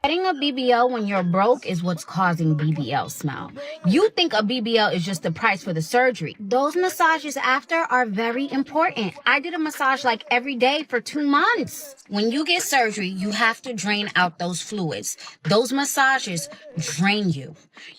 Getting a BBL when you're broke is what's causing BBL smell. You think a BBL is just the price for the surgery. Those massages after are very important. I did a massage like every day for 2 months. When you get surgery, you have to drain out those fluids. Those massages drain you.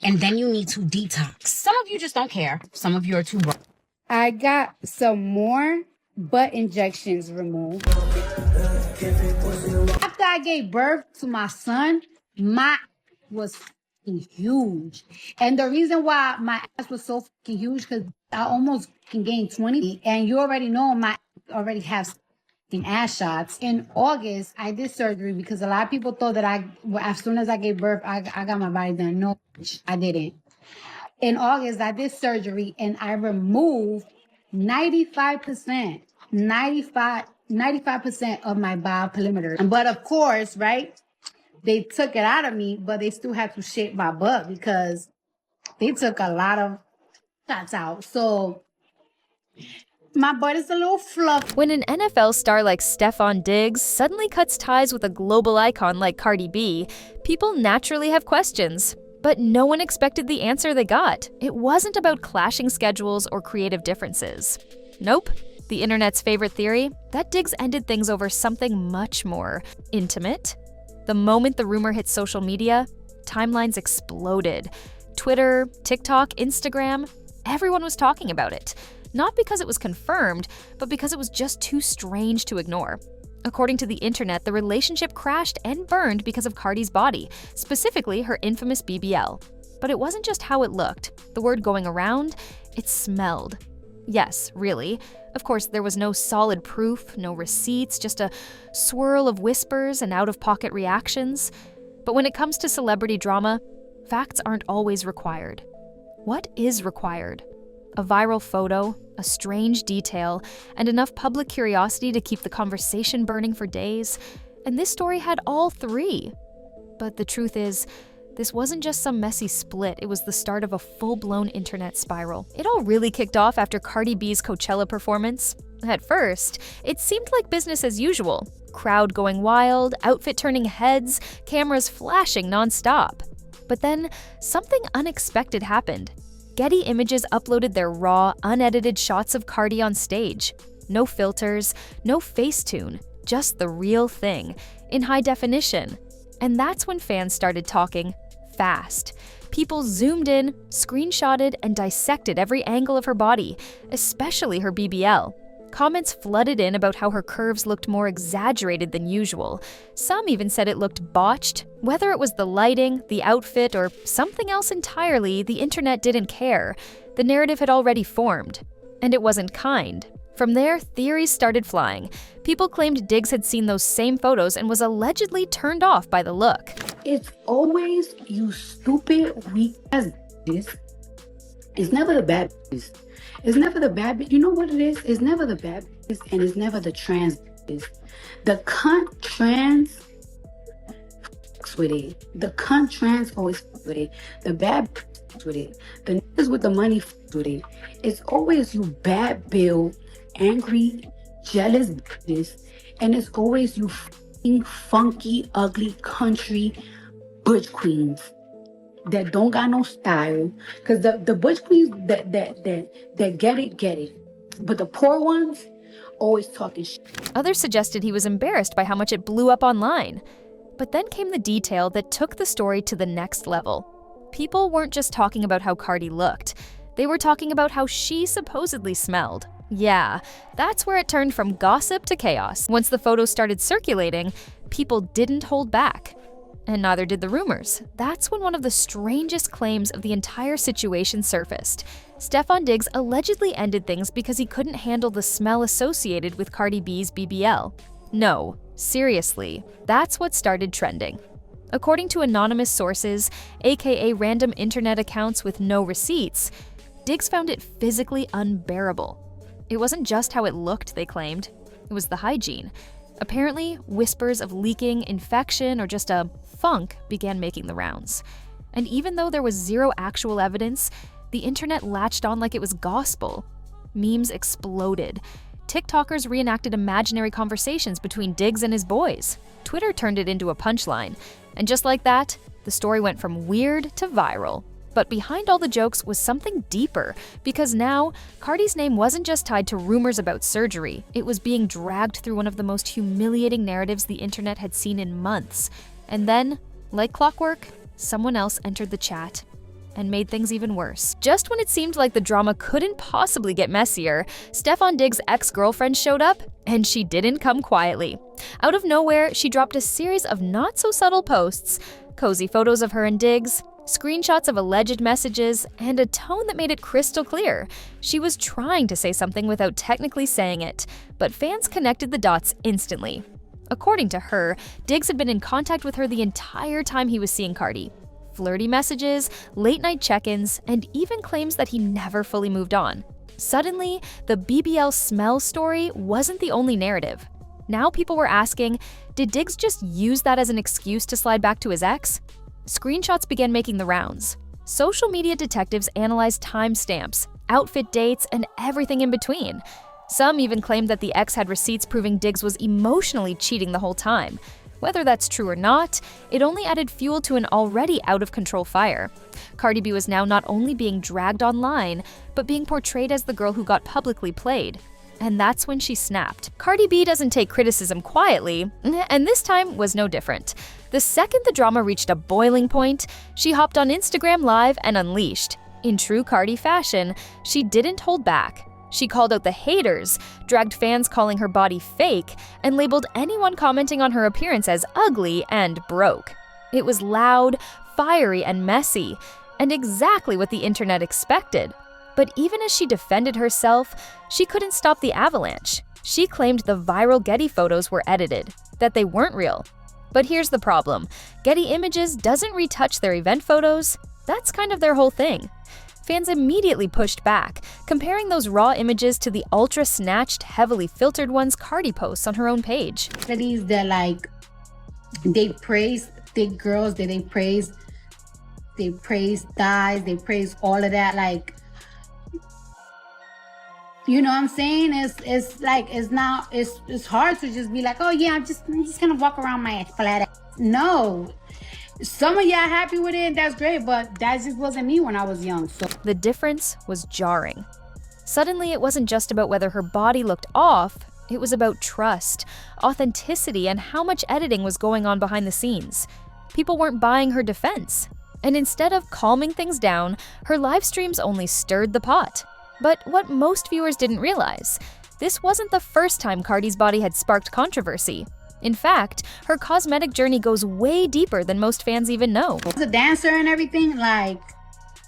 And then you need to detox. Some of you just don't care. Some of you are too broke. I got some more butt injections removed. After I gave birth to my son, my was fucking huge. And the reason why my ass was so fucking huge, because I almost can gain 20. And you already know my already have fucking ass shots. In August, I did surgery because a lot of people thought that as soon as I gave birth, I got my body done. No, I didn't. In August, I did surgery and I removed 95% of my bowel perimeter. But of course, right, they took it out of me, but they still had to shape my butt because they took a lot of shots out. So my butt is a little fluffy. When an NFL star like Stefon Diggs suddenly cuts ties with a global icon like Cardi B, people naturally have questions. But no one expected the answer they got. It wasn't about clashing schedules or creative differences. Nope. The internet's favorite theory? That Diggs ended things over something much more intimate. The moment the rumor hit social media, timelines exploded. Twitter, TikTok, Instagram, everyone was talking about it. Not because it was confirmed, but because it was just too strange to ignore. According to the internet, the relationship crashed and burned because of Cardi's body, specifically her infamous BBL. But it wasn't just how it looked. The word going around, it smelled. Yes, really. Of course, there was no solid proof, no receipts, just a swirl of whispers and out-of-pocket reactions. But when it comes to celebrity drama, facts aren't always required. What is required? A viral photo, a strange detail, and enough public curiosity to keep the conversation burning for days. And this story had all three. But the truth is, this wasn't just some messy split, it was the start of a full-blown internet spiral. It all really kicked off after Cardi B's Coachella performance. At first, it seemed like business as usual. Crowd going wild, outfit turning heads, cameras flashing nonstop. But then, something unexpected happened. Getty Images uploaded their raw, unedited shots of Cardi on stage. No filters, no Facetune, just the real thing, in high definition. And that's when fans started talking fast. People zoomed in, screenshotted, and dissected every angle of her body, especially her BBL. Comments flooded in about how her curves looked more exaggerated than usual. Some even said it looked botched. Whether it was the lighting, the outfit, or something else entirely, the internet didn't care. The narrative had already formed. And it wasn't kind. From there, theories started flying. People claimed Diggs had seen those same photos and was allegedly turned off by the look. It's always you stupid, weak ass bitches. It's never the bad bitches. It's never the bad bitch. You know what it is? It's never the bad bitches and it's never the trans bitches. The cunt trans fucks with it. The cunt trans always fucks with it. The bad fucks with it. The niggas with the money fucks with it. It's always you bad bill, angry, jealous bitches. And it's always you fucking funky, ugly country butch queens that don't got no style, because the butch queens that get it, but the poor ones always talking shit. Others suggested he was embarrassed by how much it blew up online. But then came the detail that took the story to the next level. People weren't just talking about how Cardi looked. They were talking about how she supposedly smelled. Yeah, that's where it turned from gossip to chaos. Once the photos started circulating, people didn't hold back. And neither did the rumors. That's when one of the strangest claims of the entire situation surfaced. Stefon Diggs allegedly ended things because he couldn't handle the smell associated with Cardi B's BBL. No, seriously, that's what started trending. According to anonymous sources, aka random internet accounts with no receipts, Diggs found it physically unbearable. It wasn't just how it looked, they claimed. It was the hygiene. Apparently, whispers of leaking, infection, or just a funk began making the rounds. And even though there was zero actual evidence, the internet latched on like it was gospel. Memes exploded. TikTokers reenacted imaginary conversations between Diggs and his boys. Twitter turned it into a punchline. And just like that, the story went from weird to viral. But behind all the jokes was something deeper, because now, Cardi's name wasn't just tied to rumors about surgery, it was being dragged through one of the most humiliating narratives the internet had seen in months. And then, like clockwork, someone else entered the chat and made things even worse. Just when it seemed like the drama couldn't possibly get messier, Stefon Diggs' ex-girlfriend showed up, and she didn't come quietly. Out of nowhere, she dropped a series of not-so-subtle posts, cozy photos of her and Diggs, screenshots of alleged messages, and a tone that made it crystal clear. She was trying to say something without technically saying it, but fans connected the dots instantly. According to her, Diggs had been in contact with her the entire time he was seeing Cardi. Flirty messages, late-night check-ins, and even claims that he never fully moved on. Suddenly, the BBL smell story wasn't the only narrative. Now people were asking, did Diggs just use that as an excuse to slide back to his ex? Screenshots began making the rounds. Social media detectives analyzed timestamps, outfit dates, and everything in between. Some even claimed that the ex had receipts proving Diggs was emotionally cheating the whole time. Whether that's true or not, it only added fuel to an already out-of-control fire. Cardi B was now not only being dragged online, but being portrayed as the girl who got publicly played. And that's when she snapped. Cardi B doesn't take criticism quietly, and this time was no different. The second the drama reached a boiling point, she hopped on Instagram Live and unleashed. In true Cardi fashion, she didn't hold back. She called out the haters, dragged fans calling her body fake, and labeled anyone commenting on her appearance as ugly and broke. It was loud, fiery, and messy, and exactly what the internet expected. But even as she defended herself, she couldn't stop the avalanche. She claimed the viral Getty photos were edited, that they weren't real. But here's the problem. Getty Images doesn't retouch their event photos. That's kind of their whole thing. Fans immediately pushed back, comparing those raw images to the ultra-snatched, heavily filtered ones Cardi posts on her own page. Studies that they praise thick girls, that they praise thighs, they praise all of that, you know what I'm saying? It's hard to just be like, oh yeah, I'm just gonna walk around my flat ass. No. Some of y'all happy with it, that's great, but that just wasn't me when I was young. So the difference was jarring. Suddenly, it wasn't just about whether her body looked off, it was about trust, authenticity, and how much editing was going on behind the scenes. People weren't buying her defense. And instead of calming things down, her live streams only stirred the pot. But what most viewers didn't realize, this wasn't the first time Cardi's body had sparked controversy. In fact, her cosmetic journey goes way deeper than most fans even know. As a dancer and everything, I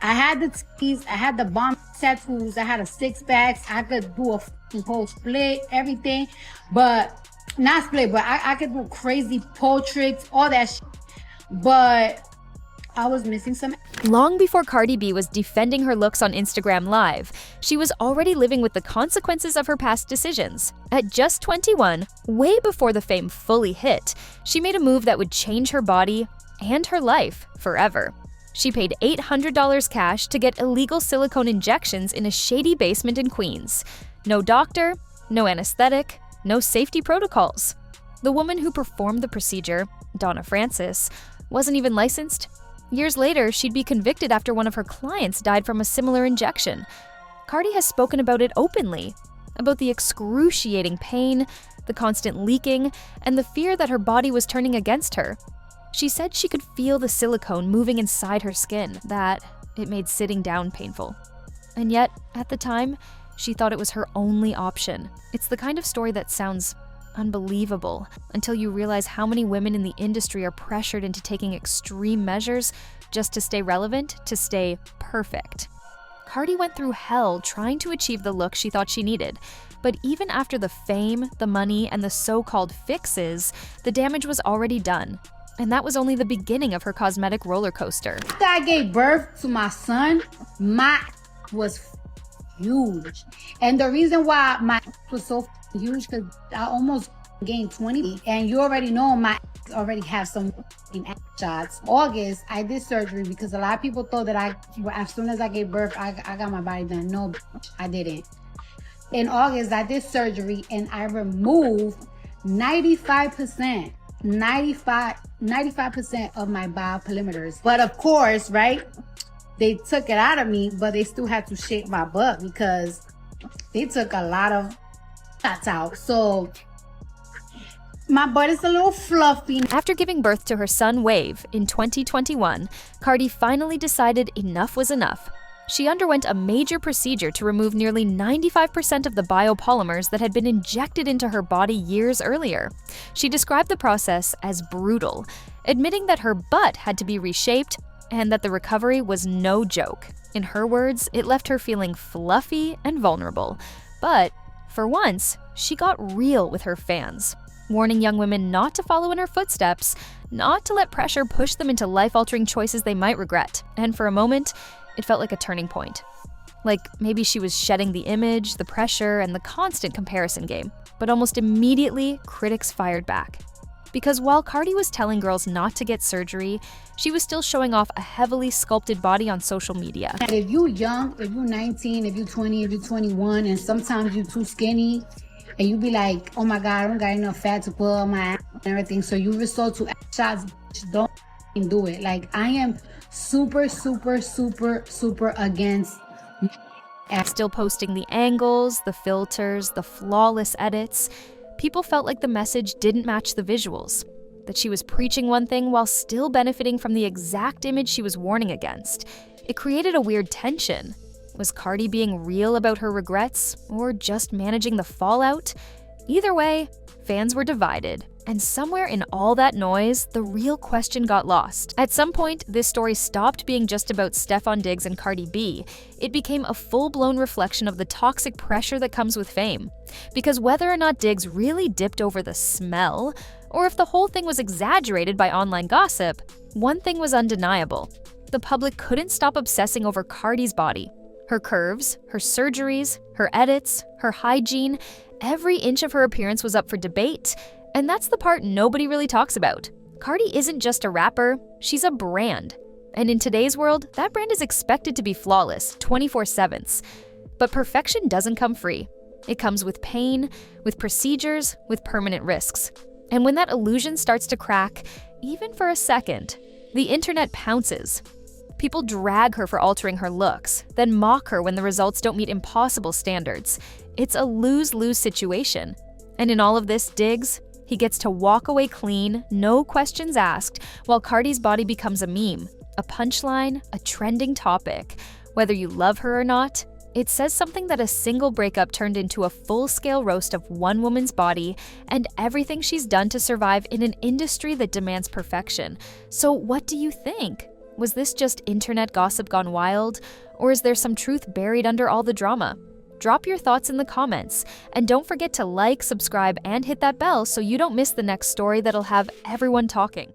had the titties, I had the bomb tattoos, I had a six-pack, I could do a whole split, everything. But, not split, but I could do crazy pole tricks, all that shit. But I was missing some. Long before Cardi B was defending her looks on Instagram Live, she was already living with the consequences of her past decisions. At just 21, way before the fame fully hit, she made a move that would change her body and her life forever. She paid $800 cash to get illegal silicone injections in a shady basement in Queens. No doctor, no anesthetic, no safety protocols. The woman who performed the procedure, Donna Francis, wasn't even licensed. Years later, she'd be convicted after one of her clients died from a similar injection. Cardi has spoken about it openly, about the excruciating pain, the constant leaking, and the fear that her body was turning against her. She said she could feel the silicone moving inside her skin, that it made sitting down painful. And yet, at the time, she thought it was her only option. It's the kind of story that sounds unbelievable until you realize how many women in the industry are pressured into taking extreme measures just to stay relevant, to stay perfect. Cardi went through hell trying to achieve the look she thought she needed. But even after the fame, the money, and the so-called fixes, the damage was already done. And that was only the beginning of her cosmetic roller coaster. After I gave birth to my son, my was huge. And the reason why my was so huge, because I almost gained 20. And you already know my already have some shots. August, I did surgery because a lot of people thought that as soon as I gave birth, I got my body done. No, I didn't. In August, I did surgery and I removed 95%. 95 95% of my bioperimeters. But of course, right, they took it out of me, but they still had to shape my butt because they took a lot of fats out. So my butt is a little fluffy. After giving birth to her son Wave in 2021, Cardi finally decided enough was enough. She underwent a major procedure to remove nearly 95% of the biopolymers that had been injected into her body years earlier. She described the process as brutal, admitting that her butt had to be reshaped and that the recovery was no joke. In her words, it left her feeling fluffy and vulnerable. But for once, she got real with her fans, warning young women not to follow in her footsteps, not to let pressure push them into life-altering choices they might regret. And for a moment, it felt like a turning point. Like maybe she was shedding the image, the pressure, and the constant comparison game. But almost immediately, critics fired back. Because while Cardi was telling girls not to get surgery, she was still showing off a heavily sculpted body on social media. If you young, if you 19, if you 20, if you 21, and sometimes you too skinny, and you be like, oh my God, I don't got enough fat to put on my ass and everything, so you resort to shots, don't do it. Like, I am super against Still posting the angles, the filters, the flawless edits. People felt like the message didn't match the visuals, that she was preaching one thing while still benefiting from the exact image she was warning against. It created a weird tension. Was Cardi being real about her regrets, or just managing the fallout? Either way, fans were divided. And somewhere in all that noise, the real question got lost. At some point, this story stopped being just about Stefon Diggs and Cardi B. It became a full-blown reflection of the toxic pressure that comes with fame. Because whether or not Diggs really dipped over the smell, or if the whole thing was exaggerated by online gossip, one thing was undeniable. The public couldn't stop obsessing over Cardi's body. Her curves, her surgeries, her edits, her hygiene, every inch of her appearance was up for debate. And that's the part nobody really talks about. Cardi isn't just a rapper, she's a brand. And in today's world, that brand is expected to be flawless, 24/7. But perfection doesn't come free. It comes with pain, with procedures, with permanent risks. And when that illusion starts to crack, even for a second, the internet pounces. People drag her for altering her looks, then mock her when the results don't meet impossible standards. It's a lose-lose situation. And in all of this, Diggs, he gets to walk away clean, no questions asked, while Cardi's body becomes a meme, a punchline, a trending topic. Whether you love her or not, it says something that a single breakup turned into a full-scale roast of one woman's body and everything she's done to survive in an industry that demands perfection. So what do you think? Was this just internet gossip gone wild, or is there some truth buried under all the drama? Drop your thoughts in the comments, and don't forget to like, subscribe, and hit that bell so you don't miss the next story that'll have everyone talking.